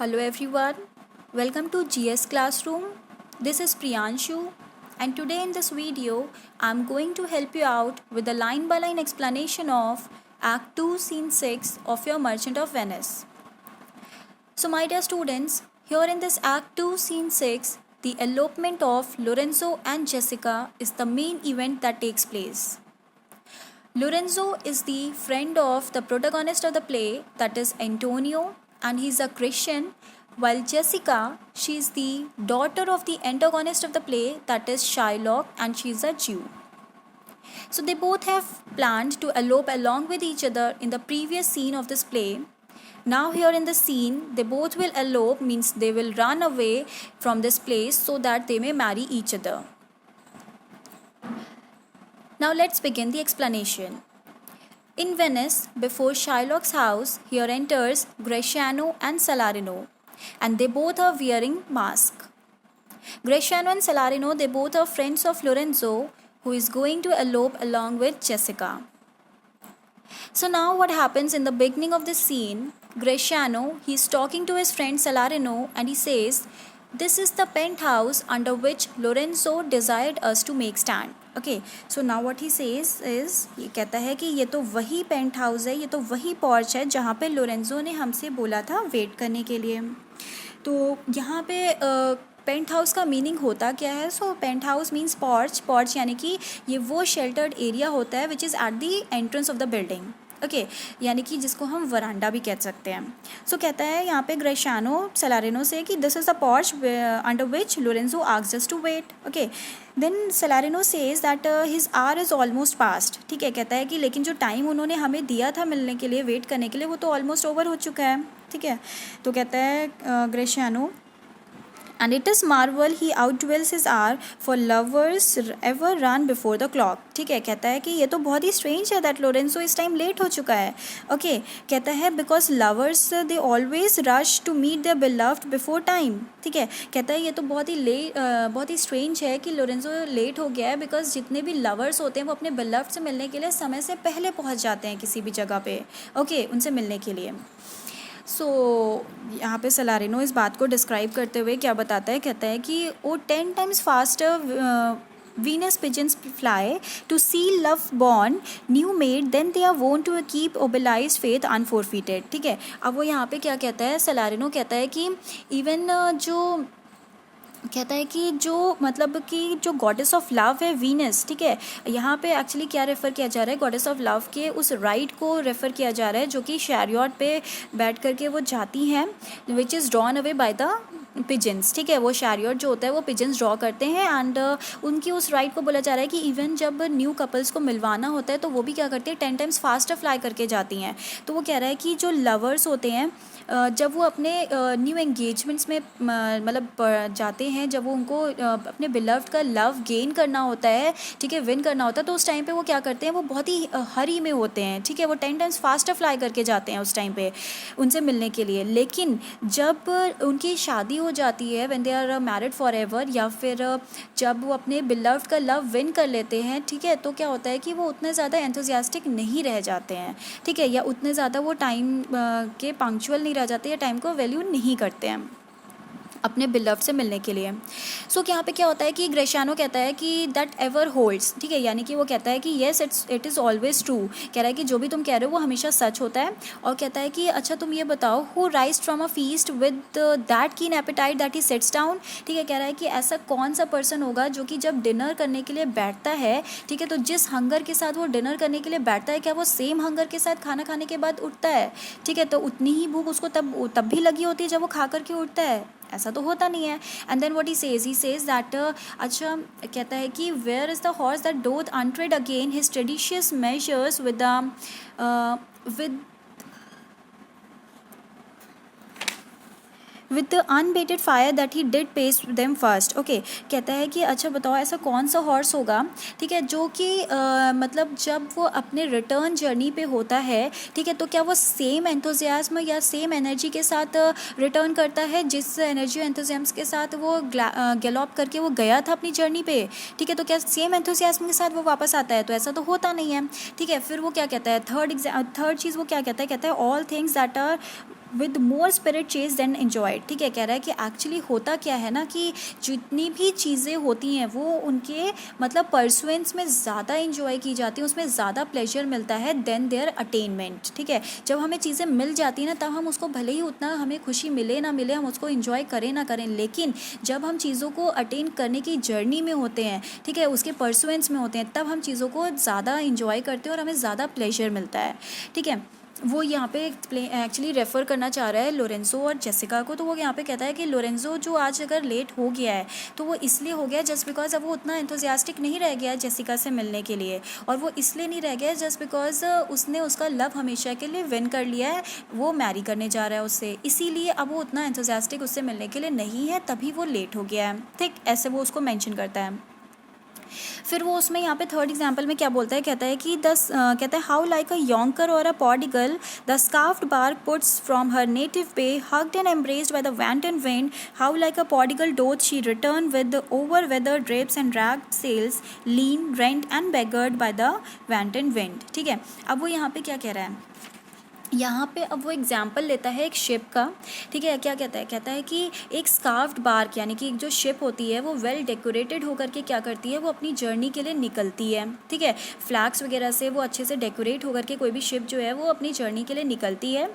Hello everyone, welcome to GS Classroom. This is Priyanshu, and today in this video I am going to help you out with a line by line explanation of Act 2 Scene 6 of your Merchant of Venice. So my dear students, here in this Act 2 Scene 6, the elopement of Lorenzo and Jessica is the main event that takes place. Lorenzo is the friend of the protagonist of the play, that is Antonio, and he's a Christian, while Jessica, she is the daughter of the antagonist of the play, that is Shylock, and she's a Jew. So they both have planned to elope along with each other in the previous scene of this play. Now here in the scene, they both will elope, means they will run away from this place so that they may marry each other. Now let's begin the explanation. In Venice, before Shylock's house, here enters Greciano and Salarino, and they both are wearing masks. Greciano and Salarino, they both are friends of Lorenzo, who is going to elope along with Jessica. So now what happens in the beginning of the scene, Greciano, he is talking to his friend Salarino and he says, "This is the penthouse under which Lorenzo desired us to make stand." Okay, so now what he says is, ये कहता है कि ये तो वही paint house है, ये तो वही पॉर्च है जहाँ पे लोरेंजो ने हमसे बोला था वेट करने के लिए. तो यहाँ पे पेंट हाउस का मीनिंग होता क्या है? सो पेंट हाउस मीन्स पॉर्च यानी कि ये वो शेल्टर्ड एरिया होता है which is at the entrance of the building. Okay, यानी कि जिसको हम वरांडा भी कह सकते हैं. सो कहता है यहाँ पे ग्रेशियानो सेलारिनो से कि this is the porch under which Lorenzo asked us to wait. Okay, then Salarino says that his hour is almost past. ठीक है, कहता है कि लेकिन जो टाइम उन्होंने हमें दिया था मिलने के लिए, वेट करने के लिए, वो तो ऑलमोस्ट ओवर हो चुका है. ठीक है, तो कहता है ग्रेशियानो, and it is marvel he outdwells his hour, for lovers ever run before the clock. ठीक है, कहता है कि ये तो बहुत ही स्ट्रेंज है दैट लोरेंजो इस टाइम लेट हो चुका है. ओके, कहता है because lovers they always rush to meet their beloved before time. ठीक है, कहता है ये तो बहुत ही स्ट्रेंज है कि लोरेंजो लेट हो गया है, बिकॉज जितने भी लवर्स होते हैं वो अपने बिलव्ड से मिलने के लिए समय से पहले पहुँच जाते हैं किसी भी जगह पे. ओके, उनसे मिलने के लिए. सो यहाँ पे सलारिनो इस बात को डिस्क्राइब करते हुए क्या बताता है, कहता है कि वो 10 times faster Venus pigeons fly to see love born new made, then they are wont to keep obelisk faith unforfeited. ठीक है, अब वो यहाँ पे क्या कहता है, सलारिनो कहता है कि इवन कहता है कि जो मतलब कि जो गॉडेस ऑफ लव है वीनस, ठीक है, यहाँ पे एक्चुअली क्या रेफ़र किया जा रहा है, गॉडेस ऑफ लव के उस राइट को रेफ़र किया जा रहा है जो कि शैरियट पे बैठ करके वो जाती हैं, which is drawn away by the pigeons. ठीक है, वो शैरियट जो होता है वो पिजन्स ड्रॉ करते हैं, एंड उनकी उस राइट को बोला जा रहा है कि इवन जब न्यू कपल्स को मिलवाना होता है तो वो भी क्या करती है, 10 times फास्टर फ्लाई करके जाती हैं. तो वो कह रहा है कि जो लवर्स होते हैं जब वो अपने न्यू एंगेजमेंट्स में मतलब जाते हैं, जब वो उनको अपने बिलव्ड का लव गेन करना होता है, ठीक है, विन करना होता है, तो उस टाइम पे वो क्या करते हैं, वो बहुत ही हरी में होते हैं. ठीक है, वो 10 times फास्टर फ्लाई करके जाते हैं उस टाइम पे उनसे मिलने के लिए. लेकिन जब उनकी शादी हो जाती है, when they are married for ever, या फिर जब वो अपने बिलव्ड का लव विन कर लेते हैं, ठीक है, तो क्या होता है कि वो उतने ज़्यादा एंथुजियास्टिक नहीं रह जाते हैं. ठीक है, या उतने ज़्यादा वो टाइम के पंक्चुअल नहीं रह जाते, या टाइम को वैल्यू नहीं करते हैं अपने बिलव्ड से मिलने के लिए. सो यहाँ पे क्या होता है कि ग्रेशियानो कहता है कि दैट एवर होल्ड्स. ठीक है, यानी कि वो कहता है कि yes it is always true. कह रहा है कि जो भी तुम कह रहे हो वो हमेशा सच होता है. और कहता है कि अच्छा तुम ये बताओ, who rise from a feast with that keen appetite that he sets down. ठीक है, कह रहा है कि ऐसा कौन सा पर्सन होगा जो कि जब डिनर करने के लिए बैठता है, ठीक है, तो जिस हंगर के साथ वो डिनर करने के लिए बैठता है, क्या वो सेम हंगर के साथ खाना खाने के बाद उठता है? ठीक है, तो उतनी ही भूख उसको तब भी लगी होती है जब वो खा करके उठता है? ऐसा तो होता नहीं है. And then what he says that अच्छा कहता है कि where is the horse that doth untread again his tedious measures with the unbated fire that he did pace them first. Okay, कहता है कि अच्छा बताओ ऐसा कौन सा हॉर्स होगा, ठीक है, जो कि मतलब जब वो अपने रिटर्न जर्नी पे होता है, ठीक है, तो क्या वो सेम एंथुजियाज्म या सेम एनर्जी के साथ रिटर्न करता है जिस एनर्जी और एंथुजियाज्म के साथ वो गैलॉप करके वो गया था अपनी जर्नी पे? ठीक है, तो क्या सेम एंथुजियाज्म के साथ वो वापस आता है? तो ऐसा तो होता नहीं है. ठीक है, फिर वो क्या कहता है, थर्ड चीज़ वो क्या कहता है, all things that are with more spirit chased than enjoyed. ठीक है, कह रहा है कि एक्चुअली होता क्या है ना कि जितनी भी चीज़ें होती हैं वो उनके मतलब परसुएंस में ज़्यादा इंजॉय की जाती हैं, उसमें ज़्यादा प्लेजर मिलता है देन देयर अटेनमेंट। ठीक है, जब हमें चीज़ें मिल जाती हैं ना तब हम उसको भले ही उतना हमें खुशी मिले ना मिले, हम उसको इंजॉय करें ना करें, लेकिन जब हम चीज़ों को अटेन करने की जर्नी में होते हैं, ठीक है, उसके परसुएंस में होते हैं, तब हम चीज़ों को ज़्यादा इंजॉय करते हैं और हमें ज़्यादा प्लेजर मिलता है। ठीक है, वो यहाँ पे एक्चुअली रेफ़र करना चाह रहा है लोरेंसो और जेसिका को। तो वो यहाँ पे कहता है कि लोरेंसो जो आज अगर लेट हो गया है तो वो इसलिए हो गया जस्ट बिकॉज अब वो उतना एंथुसियास्टिक नहीं रह गया है जेसिका से मिलने के लिए, और वो इसलिए नहीं रह गया है जस्ट बिकॉज उसने उसका लव हमेशा के लिए विन कर लिया है, वो मैरी करने जा रहा है उससे, इसीलिए अब वो उतना एंथुसियास्टिक उससे मिलने के लिए नहीं है, तभी वो लेट हो गया है। ठीक, ऐसे वो उसको मैंशन करता है। फिर वो उसमें यहाँ पे थर्ड एग्जाम्पल में क्या बोलता है, कहता है कि कहता है how like a younker or a prodigal the scarfed bark puts from her native bay hugged and embraced by the wanton wind, how like a prodigal doth she return with the over weathered drapes and ragged sails, lean, rent and beggared by the wanton wind। ठीक है, अब वो यहाँ पे क्या कह रहा है, यहाँ पे अब वो एग्जाम्पल लेता है एक शिप का। ठीक है, क्या कहता है, कहता है कि एक स्कार्फ्ड बार्क यानी कि एक जो शिप होती है वो वेल डेकोरेटेड होकर के क्या करती है, वो अपनी जर्नी के लिए निकलती है। ठीक है, फ्लैग्स वगैरह से वो अच्छे से डेकोरेट होकर के कोई भी शिप जो है वो अपनी जर्नी के लिए निकलती है,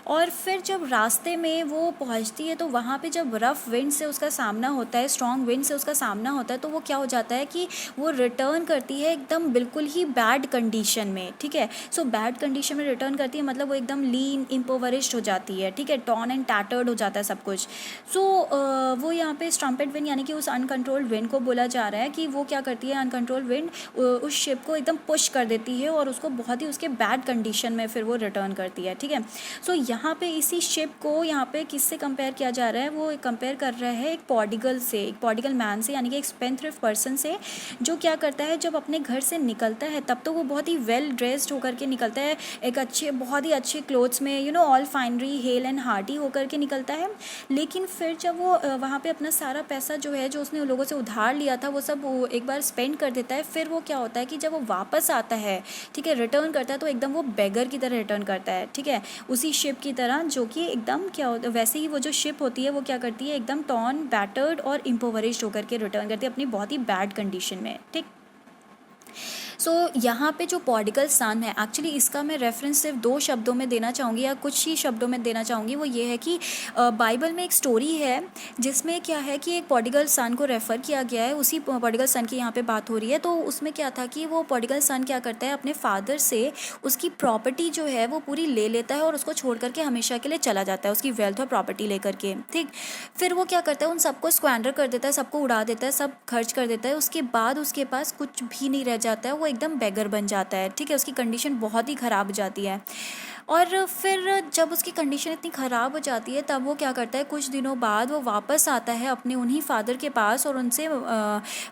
और फिर जब रास्ते में वो पहुँचती है तो वहाँ पर जब रफ़ विंड से उसका सामना होता है, स्ट्रॉन्ग विंड से उसका सामना होता है, तो वो क्या हो जाता है कि वो रिटर्न करती है एकदम बिल्कुल ही बैड कंडीशन में। ठीक है, सो बैड कंडीशन में रिटर्न करती है मतलब वो एकदम लीन इम्पोवरिश्ड हो जाती है। ठीक है, टॉर्न एंड टैटर्ड हो जाता है सब कुछ। सो वो यहाँ पे स्ट्रम्पेट विंड यानी कि उस अनकंट्रोल्ड विंड को बोला जा रहा है कि वो क्या करती है, अनकंट्रोल्ड विंड उस शिप को एकदम पुश कर देती है और उसको बहुत ही उसके बैड कंडीशन में फिर वो रिटर्न करती है। ठीक है, सो यहाँ पे इसी शिप को यहाँ पे किससे कंपेयर किया जा रहा है, वो कंपेयर कर रहा है एक पॉडिगल से, एक पॉडिगल मैन से, यानी कि एक स्पेंथ्रिफ्ट पर्सन से, जो क्या करता है जब अपने घर से निकलता है तब तो वो बहुत ही वेल ड्रेस्ड होकर के निकलता है, एक अच्छे बहुत ही अच्छे क्लोथ्स में, all finery hello and hearty होकर के निकलता है। लेकिन फिर जब वो वहाँ पे अपना सारा पैसा जो है जो उसने उन लोगों से उधार लिया था वो सब वो एक बार स्पेंड कर देता है, फिर वो क्या होता है कि जब वो वापस आता है, ठीक है, रिटर्न करता है, तो एकदम वो बेगर की तरह रिटर्न करता है। ठीक है, उसी शिप की तरह जो कि एकदम क्या होता है, वैसे ही वो जो शिप होती है वो क्या करती है, एकदम टॉर्न बैटर्ड और इम्पोवरिश्ड होकर के रिटर्न करती है अपनी बहुत ही बैड कंडीशन में। ठीक, सो यहाँ पे जो पॉडिगल सन है, एक्चुअली इसका मैं रेफरेंस सिर्फ 2 शब्दों में देना चाहूँगी या कुछ ही शब्दों में देना चाहूँगी। वो ये है कि बाइबल में एक स्टोरी है जिसमें क्या है कि एक पॉडिगल सन को रेफ़र किया गया है, उसी पॉडिगल सन की यहाँ पे बात हो रही है। तो उसमें क्या था कि वो पॉडिगल सन क्या करता है, अपने फादर से उसकी प्रॉपर्टी जो है वो पूरी ले लेता है और उसको छोड़ करके हमेशा के लिए चला जाता है, उसकी वेल्थ और प्रॉपर्टी लेकर के। ठीक, फिर वो क्या करता है, उन सबको स्क्वैंडर कर देता है, सबको उड़ा देता है, सब खर्च कर देता है। उसके बाद उसके पास कुछ भी नहीं रह जाता है, वो एकदम बेगर बन जाता है। ठीक है, उसकी कंडीशन बहुत ही ख़राब हो जाती है। और फिर जब उसकी कंडीशन इतनी ख़राब हो जाती है तब वो क्या करता है, कुछ दिनों बाद वो वापस आता है अपने उन्हीं फादर के पास और उनसे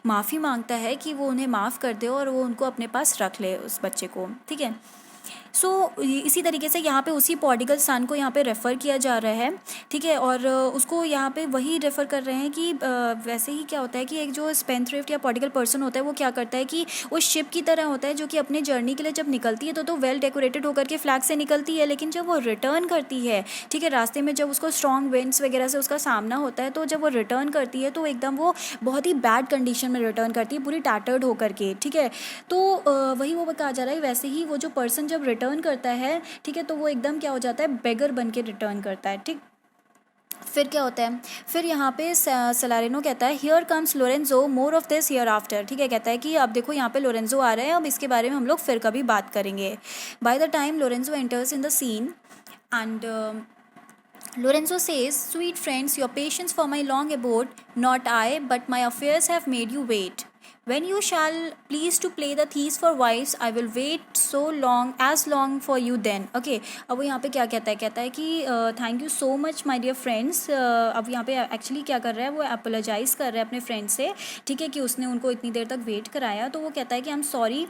माफ़ी मांगता है कि वो उन्हें माफ़ कर दे और वो उनको अपने पास रख ले, उस बच्चे को। ठीक है, सो इसी तरीके से यहाँ पे उसी पॉडिगल सन को यहाँ पे रेफ़र किया जा रहा है। ठीक है, और उसको यहाँ पे वही रेफ़र कर रहे हैं कि वैसे ही क्या होता है कि एक जो स्पेंथ्रिफ्ट या पॉडिगल पर्सन होता है वो क्या करता है कि उस शिप की तरह होता है जो कि अपने जर्नी के लिए जब निकलती है तो वेल डेकोरेटेड होकर के फ्लैग से निकलती है, लेकिन जब वो रिटर्न करती है, ठीक है, रास्ते में जब उसको स्ट्रॉन्ग विंड्स वगैरह से उसका सामना होता है, तो जब वो रिटर्न करती है तो एकदम वो बहुत ही बैड कंडीशन में रिटर्न करती है, पूरी टैटर्ड होकर के। ठीक है, तो वही वो कहा जा रहा है, वैसे ही वो जो पर्सन जब रिटर्न करता है, ठीक है, तो वो एकदम क्या हो जाता है, बेगर बन के रिटर्न करता है। ठीक, फिर क्या होता है, फिर यहाँ पे सलारिनो कहता है here comes Lorenzo more of this here after. ठीक है, कहता है कि अब देखो यहाँ पे लोरेंजो आ रहे हैं, अब इसके बारे में हम लोग फिर कभी बात करेंगे। By the time Lorenzo enters in the scene and Lorenzo says, "Sweet friends, your patience for my long abode, not I, but my affairs have made you wait. When you shall please to play the thieves for wives, I will wait so long as long for you then." Okay, अब वो यहाँ पे क्या कहता है कि thank you so much my dear friends. अब यहाँ पे एक्चुअली क्या कर रहा है, वो अपोलोजाइज़ कर रहा है अपने फ्रेंड से, ठीक है, कि उसने उनको इतनी देर तक वेट कराया। तो वो कहता है कि आई एम सॉरी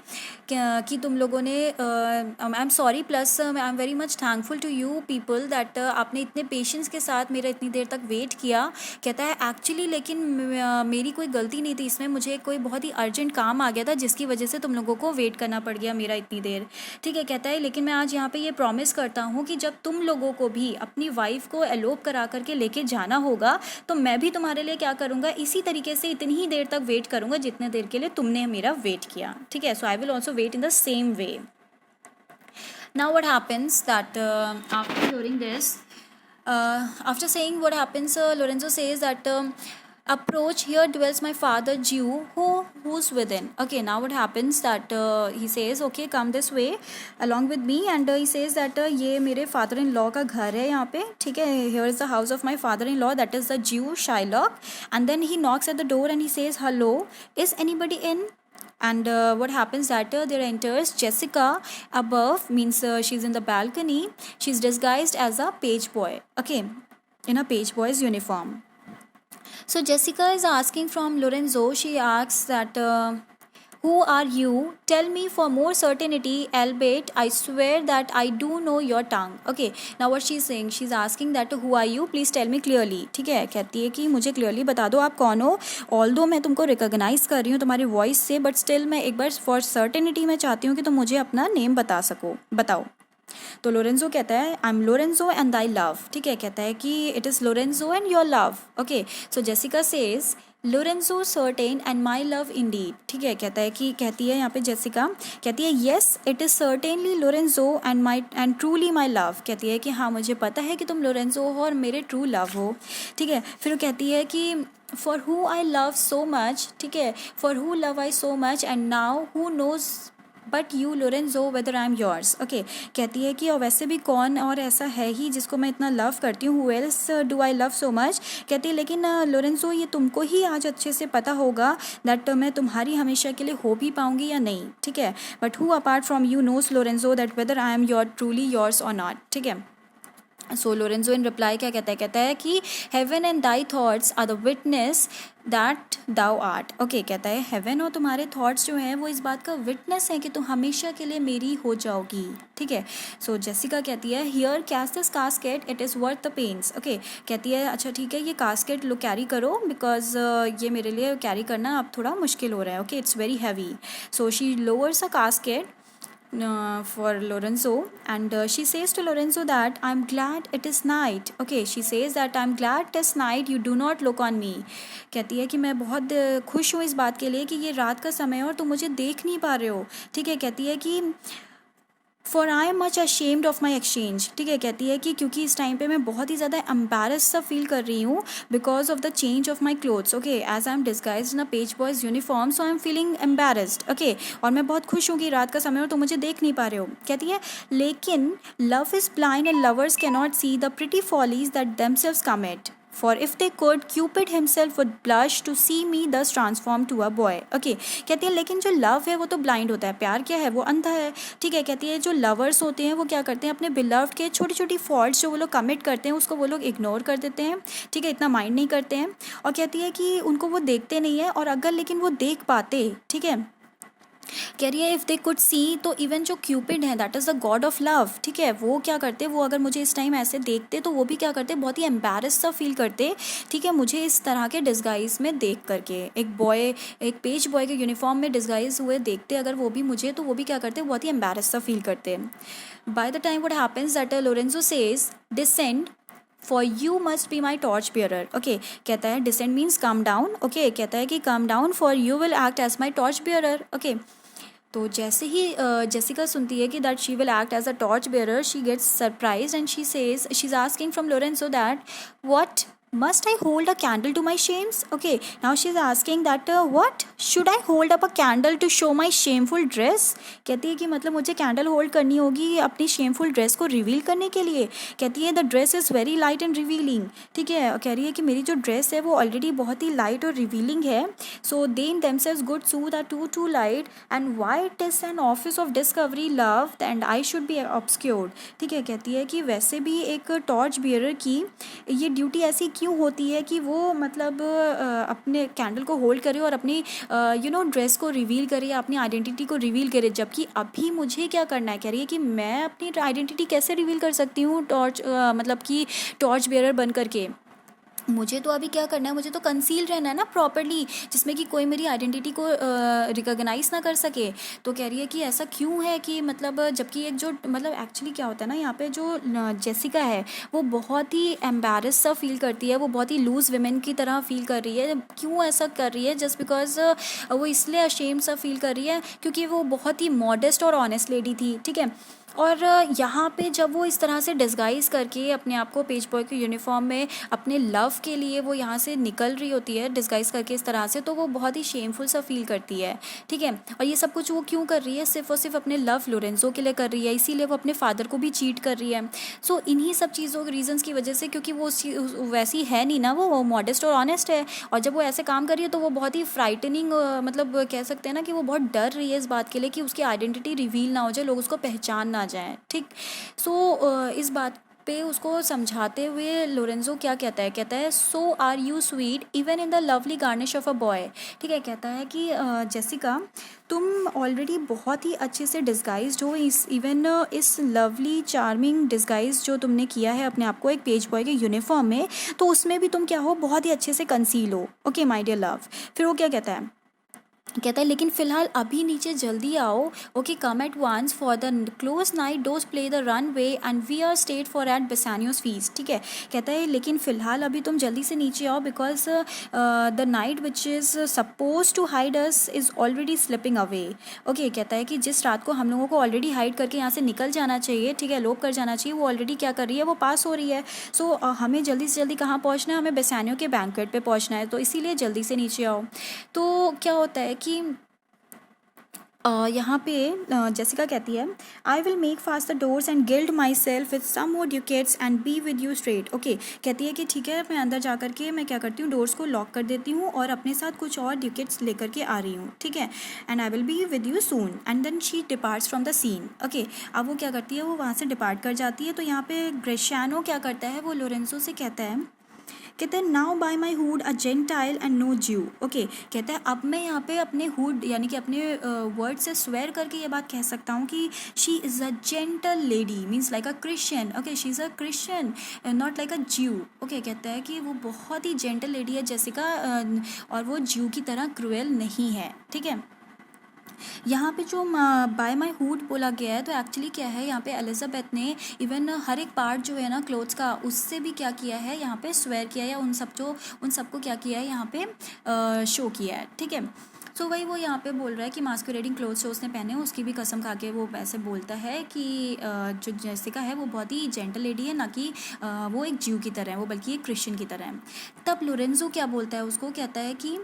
कि तुम लोगों ने, I am sorry plus I am very much thankful to you people that आपने इतने पेशेंस के साथ मेरा इतनी देर तक वेट किया। कहता है एक्चुअली लेकिन मेरी कोई गलती नहीं थी इसमें, मुझे कोई बहुत ही अर्जेंट काम आ गया था जिसकी वजह से तुम लोगों को वेट करना पड़ गया मेरा इतनी देर, ठीक है। कहता है लेकिन मैं आज यहाँ पे ये प्रॉमिस करता हूँ कि जब तुम लोगों को भी अपनी वाइफ को एलोप करा करके लेके जाना होगा तो मैं भी तुम्हारे लिए क्या करूँगा, इसी तरीके से इतनी ही देर तक वेट करूँगा जितने देर के लिए तुमने मेरा वेट किया, ठीक है। So I will also wait in the same way. Now what happens that after hearing this, after saying what happens, Lorenzo says that approach, here dwells my father Jew who's within. Okay, now what happens that he says okay, come this way along with me, and he says that ये मेरे father in law का घर है यहाँ पे, ठीक है. Here is the house of my father in law, that is the Jew Shylock. And then he knocks at the door and he says hello, is anybody in? And what happens that there enters Jessica above, means she's in the balcony. She's disguised as a page boy, okay, in a page boy's uniform. So Jessica is asking from Lorenzo, she asks that who are you? Tell me for more certainty, albeit I swear that I do know your tongue. Okay, now what she's saying, she's asking that who are you, please tell me clearly, ठीक है. कहती है कि मुझे clearly बता दो आप कौन हो. ऑल्दो मैं तुमको रिकॉग्नाइज कर रही हूँ तुम्हारी वॉइस से, बट स्टिल मैं एक बार फॉर सर्टेनिटी मैं चाहती हूँ कि तुम मुझे अपना नेम बता सको, बताओ. तो लोरेंजो कहता है I M Lorenzo and I love, ठीक है. कहता है कि it is Lorenzo and your love. Okay, so Jessica says Lorenzo certain and my love Indeed, ठीक है. कहता है कि कहती है यहाँ पे जेसिका कहती है yes it is certainly Lorenzo and truly my love. कहती है कि हाँ मुझे पता है कि तुम लोरेंजो हो और मेरे ट्रू लव हो, ठीक है. फिर वो कहती है कि for who I love so much, ठीक है, for who love I so much and now who knows but you Lorenzo whether I am yours. Okay, कहती है कि और वैसे भी कौन और ऐसा है ही जिसको मैं इतना लव करती हूँ, who else do I love so much. कहती है लेकिन लोरेंजो ये तुमको ही आज अच्छे से पता होगा दैट मैं तुम्हारी हमेशा के लिए हो भी पाऊँगी या नहीं, ठीक है. But who apart from you knows Lorenzo that whether I am your truly yours और नॉट, ठीक है. सो लोरेंजो इन रिप्लाई क्या कहता है, कहता है कि heaven and thy thoughts are the witness that thou art. Okay, कहता है हेवन और तुम्हारे थॉट्स जो हैं वो इस बात का विटनेस है कि तुम हमेशा के लिए मेरी हो जाओगी, ठीक है. सो जेसिका कहती है here cast this casket, it is worth the pains. Okay, कहती है अच्छा ठीक है ये कास्केट लो कैरी करो, बिकॉज ये मेरे लिए कैरी करना अब थोड़ा मुश्किल हो रहा है. Okay, it's very heavy. So she lowers a casket for Lorenzo, and she says to Lorenzo that I'm glad it is night. Okay, she says that I'm glad it is night, you do not look on me. कहती है कि मैं बहुत खुश हूँ इस बात के लिए कि ये रात का समय है और तुम मुझे देख नहीं पा रहे हो, ठीक है. कहती है कि for I am much ashamed of my exchange, ठीक है. कहती है कि क्योंकि इस टाइम पे मैं बहुत ही ज़्यादा एम्बेरस सा फील कर रही हूँ because of the change of my clothes. Okay, as I am disguised in a page boy's uniform, so I am feeling embarrassed. Okay, और मैं बहुत खुश हूँ कि रात का समय हो तो मुझे देख नहीं पा रहे हो. कहती है लेकिन love is blind and lovers can not see the pretty follies that themselves commit. For if they could, Cupid himself would blush to see me thus transformed to a boy. Okay, कहती है लेकिन जो love है वो तो blind होता है, प्यार क्या है वो अंधा है, ठीक है. कहती है जो लवर्स होते हैं वो क्या करते हैं, अपने बिलव्ड के छोटी छोटी फॉल्ट्स जो वो लोग कमिट करते हैं उसको वो लोग इग्नोर कर देते हैं, ठीक है, इतना माइंड नहीं करते हैं. और कहती है कि उनको वो देखते नहीं है, और अगर लेकिन वो देख पाते, ठीक है, कह रही है इफ़ दे कुड सी, तो इवन जो क्यूपिड है that is the God of love, ठीक है, वो क्या करते, वो अगर मुझे इस टाइम ऐसे देखते तो वो भी क्या करते, बहुत ही एम्बेरस सा फील करते, ठीक है, मुझे इस तरह के डिस्गाइज में देख करके. एक बॉय, एक पेज बॉय के यूनिफॉर्म में डिस्गाइज हुए देखते अगर वो भी मुझे, तो वो भी क्या करते, बहुत ही एम्बेरस सा फील करते. By the time what happens that Lorenzo says descend for you must be my torch bearer. Okay, कहता है descend means come down. Okay, कहता है कि come down for you will act as my torch bearer. Okay, तो जैसे ही Jessica सुनती है कि that she will act as a torch bearer, she gets surprise and she says, she is asking from Lorenzo that what must I hold a candle to my shames? Okay, now she is asking that what should I hold up a candle to show my shameful dress? कहती है कि मतलब मुझे candle hold करनी होगी अपनी shameful dress को reveal करने के लिए. कहती है the dress is very light and revealing, ठीक है. कह रही है कि मेरी जो ड्रेस है वो ऑलरेडी बहुत ही लाइट और रिवीलिंग है. So they in themselves good sooth are too light and why it is an office of discovery love and I should be obscured, ठीक है. कहती है कि वैसे भी एक टॉर्च बियरर की ये ड्यूटी ऐसी क्यों होती है कि वो मतलब अपने कैंडल को होल्ड करे और अपनी ड्रेस को रिवील करे या अपनी आइडेंटिटी को रिवील करे, जबकि अभी मुझे क्या करना है. कह रही है कि मैं अपनी आइडेंटिटी कैसे रिवील कर सकती हूँ टॉर्च मतलब कि टॉर्च बियरर बन करके. मुझे तो अभी क्या करना है, मुझे तो कंसील रहना है ना प्रॉपरली, जिसमें कि कोई मेरी आइडेंटिटी को रिकॉग्नाइज ना कर सके। तो कह रही है कि ऐसा क्यों है कि मतलब, जबकि एक जो मतलब एक्चुअली क्या होता है ना, यहाँ पे जो जेसिका है वो बहुत ही एम्बेरस सा फील करती है, वो बहुत ही लूज़ वुमेन की तरह फील कर रही है। क्यों ऐसा कर रही है? जस्ट बिकॉज वो इसलिए अशेम्ड सा फील कर रही है क्योंकि वो बहुत ही मॉडेस्ट और ऑनेस्ट लेडी थी, ठीक है। और यहाँ पे जब वो इस तरह से डिस्गाइज़ करके अपने आप को पेज बॉय के यूनिफॉर्म में अपने लव के लिए वो यहाँ से निकल रही होती है डिस्गाइज़ करके इस तरह से, तो वो बहुत ही शेमफुल सा फील करती है, ठीक है। और ये सब कुछ वो क्यों कर रही है? सिर्फ और सिर्फ अपने लव लोरेंजो के लिए कर रही है, इसीलिए वो अपने फादर को भी चीट कर रही है। सो इन्हीं सब चीज़ों के रीजंस की वजह से, क्योंकि वो वैसी है नहीं ना, वो मॉडेस्ट और ऑनेस्ट है, और जब वो ऐसे काम कर रही है तो वो बहुत ही फ्राइटनिंग, मतलब कह सकते हैं ना कि वो बहुत डर रही है इस बात के लिए कि उसकी आइडेंटिटी रिवील ना हो जाए, लोग उसको पहचान ना जाएं, ठीक। सो इस बात पे उसको समझाते हुए लोरेंजो क्या कहता है? कहता है, so are you sweet even in the lovely garnish of a boy, ठीक है। कहता है कि जेसिका, तुम ऑलरेडी बहुत ही अच्छे से डिस्गाइज्ड हो, इस इवन इस लवली चार्मिंग डिस्गाइज जो तुमने किया है अपने आप को एक पेज बॉय के यूनिफॉर्म में, तो उसमें भी तुम क्या हो, बहुत ही अच्छे से कंसील हो, ओके माय डियर लव। फिर वो क्या कहता है? कहता है, लेकिन फ़िलहाल अभी नीचे जल्दी आओ, okay, come at once for the close night doth play the runaway and we are stayed for at Bassanio's feast, ठीक है। कहता है लेकिन फ़िलहाल अभी तुम जल्दी से नीचे आओ, because the night which is suppose to hide us is already slipping away, okay. कहता है कि जिस रात को हम लोगों को ऑलरेडी हाइड करके यहाँ से निकल जाना चाहिए, ठीक है, लोप कर जाना चाहिए, वो ऑलरेडी क्या कर रही है, वो पास हो रही है। सो हमें जल्दी से जल्दी कहाँ पहुँचना है? हमें बेसानियो के बैंक्वेट पे पहुँचना है, तो इसीलिए जल्दी से नीचे आओ। तो क्या होता है कि यहाँ पे जेसिका कहती है, I will make fast the doors and gild myself with some more ducats and be with you straight, okay. कहती है कि ठीक है, मैं अंदर जा कर के मैं क्या करती हूँ, डोर्स को लॉक कर देती हूँ और अपने साथ कुछ और ड्यूकेट्स लेकर के आ रही हूँ, ठीक है। And I will be with you soon and then she departs from the scene, okay. अब वो क्या करती है, वो वहाँ से डिपार्ट कर जाती है। तो यहाँ पे ग्रेशियानो क्या करता है, वो लोरेंजो से कहते हैं now by my hood a gentile and no Jew, okay. कहते हैं अब मैं यहाँ पे अपने हुड यानी कि अपने वर्ड से स्वेयर करके ये बात कह सकता हूँ कि she is a gentle lady, means like a Christian, okay, she is a Christian not like अ ज्यू, ओके। कहता है कि वो बहुत ही जेंटल लेडी है जेसिका, और वो ज्यू की तरह क्रूएल नहीं है, ठीक है। यहाँ पे जो बाय माई हुड बोला गया है, तो एक्चुअली क्या है, यहाँ पे एलिजाबेथ ने इवन हर एक पार्ट जो है ना क्लोथ्स का, उससे भी क्या किया है, यहाँ पे स्वेयर किया है, या उन सबको क्या किया है यहाँ पे शो किया है, ठीक है। सो वही वो यहाँ पे बोल रहा है कि मास्कुरेडिंग क्लोथ्स जो उसने पहने हैं उसकी भी कसम खा के वो ऐसे बोलता है कि जो जेसिका है वो बहुत ही जेंटल लेडी है, ना कि वो एक ज्यू की तरह है, वो बल्कि एक क्रिश्चियन की तरह है। तब लोरेंजो क्या बोलता है उसको, कहता है कि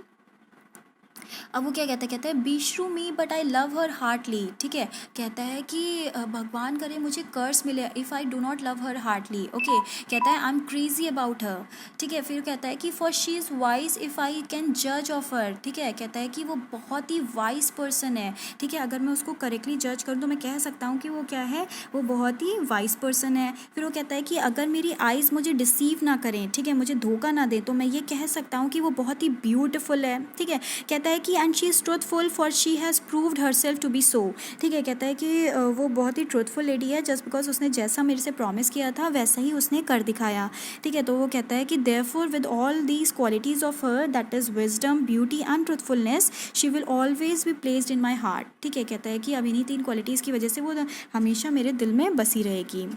अब वो क्या कहता है beshrew me but I love her heartily, ठीक है। कहता है कि भगवान करे मुझे कर्स मिले if I do not love her heartily, okay. कहता है I am crazy about her, ठीक है। फिर कहता है कि for she is wise if I can जज ऑफ हर, ठीक है। कहता है कि वो बहुत ही वाइज पर्सन है, ठीक है। अगर मैं उसको करेक्टली जज करूँ तो मैं कह सकता हूँ कि वो क्या है, वो बहुत ही वाइज पर्सन है। फिर वो कहता है कि अगर मेरी आइज़ मुझे डिसीव ना करें, ठीक है, मुझे धोखा ना दें, तो मैं ये कह सकता हूँ कि वो बहुत ही ब्यूटिफुल है, ठीक है। कहता है कि and she is truthful for she has proved herself to be so, ठीक है। कहता है कि वो बहुत ही ट्रूथफुल लेडी है, जस्ट बिकॉज उसने जैसा मेरे से प्रॉमिस किया था वैसा ही उसने कर दिखाया, ठीक है। तो वो कहता है कि therefore with all these qualities of her, that is wisdom, beauty and truthfulness, she will always be placed in my heart, ठीक है। कहता है कि अब इन्हीं 3 क्वालिटीज़ की वजह से वो हमेशा मेरे दिल में बसी रहेगी।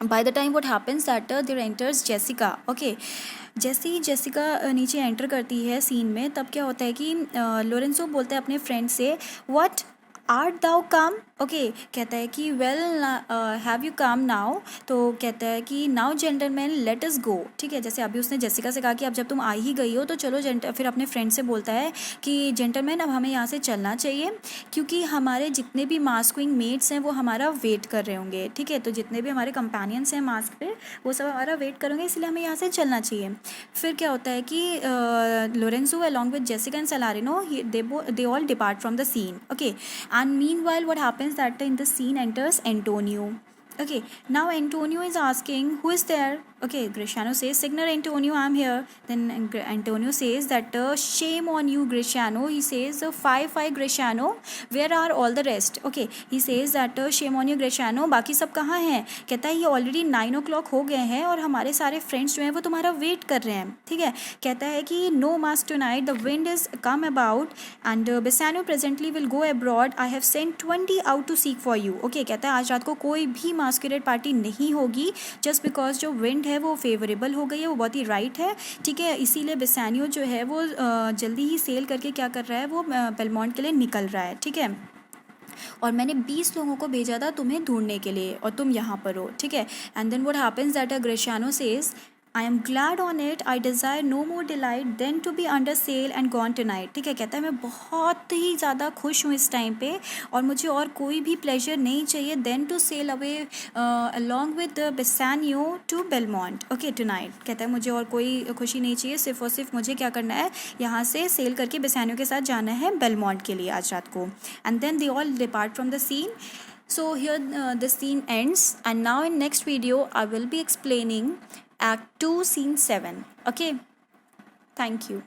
By the time what happens that there enters Jessica, okay. जैसे ही जेसिका नीचे एंटर करती है सीन में, तब क्या होता है कि लोरेंजो बोलता है अपने फ्रेंड से, what art thou come, okay. कहता है कि well have you come now, तो कहता है कि now gentleman let us go, ठीक है। जैसे अभी उसने जेसिका से कहा कि अब जब तुम आ ही गई हो तो चलो, फिर अपने फ्रेंड से बोलता है कि जेंटलमैन अब हमें यहाँ से चलना चाहिए, क्योंकि हमारे जितने भी मास्किंग मेट्स हैं वो हमारा वेट कर रहे होंगे, ठीक है। तो जितने भी हमारे कंपेनियंस हैं मास्क पे, वो सब हमारा वेट करेंगे, इसलिए हमें यहाँ से चलना चाहिए। फिर क्या होता है कि Lorenzo along with Jessica and Salarino, they all depart from the scene, okay. And meanwhile what happens that in the scene enters Antonio, Okay, now Antonio is asking who is there. Okay, Greciano says, Signor Antonio, I'm here. Then Antonio says that shame on you, Greciano. He says, 5 Greciano, where are all the rest? Okay, he says that shame on you, Greciano, बाकी सब कहाँ हैं? कहता है ये already 9 o'clock हो गए हैं और हमारे सारे फ्रेंड्स जो हैं वो तुम्हारा वेट कर रहे हैं. ठीक है, कहता है कि no masque tonight, the wind is come about and Bassanio presently will go abroad. I have sent 20 out to seek for you. Okay, कहता है आज रात को कोई भी मास्कुरेड पार्टी नहीं होगी जस्ट बिकॉज जो विंड है वो फेवरेबल हो गई है, वो बहुत ही राइट है. ठीक है, इसीलिए बेसानियो जो है वो जल्दी ही सेल करके क्या कर रहा है, वो बेलमोंट के लिए निकल रहा है. ठीक है, और मैंने 20 लोगों को भेजा था तुम्हें ढूंढने के लिए और तुम यहाँ पर हो. ठीक है, and then what happens that Gratiano says, I am glad on it, I desire no more delight than to be under sail and gone tonight. ठीक है, कहता है मैं बहुत ही ज़्यादा खुश हूँ इस टाइम पे और मुझे और कोई भी प्लेजर नहीं चाहिए then to sail away along with Bassanio to Belmont. Okay, tonight. कहता है मुझे और कोई खुशी नहीं चाहिए, सिर्फ और सिर्फ मुझे क्या करना है, यहाँ से सेल करके बेसानियो के साथ जाना है बेलमोंट के लिए आज रात को. And then they all depart from the scene. So here the scene ends, and now in next video I will be explaining Act 2 Scene 7. Okay, thank you.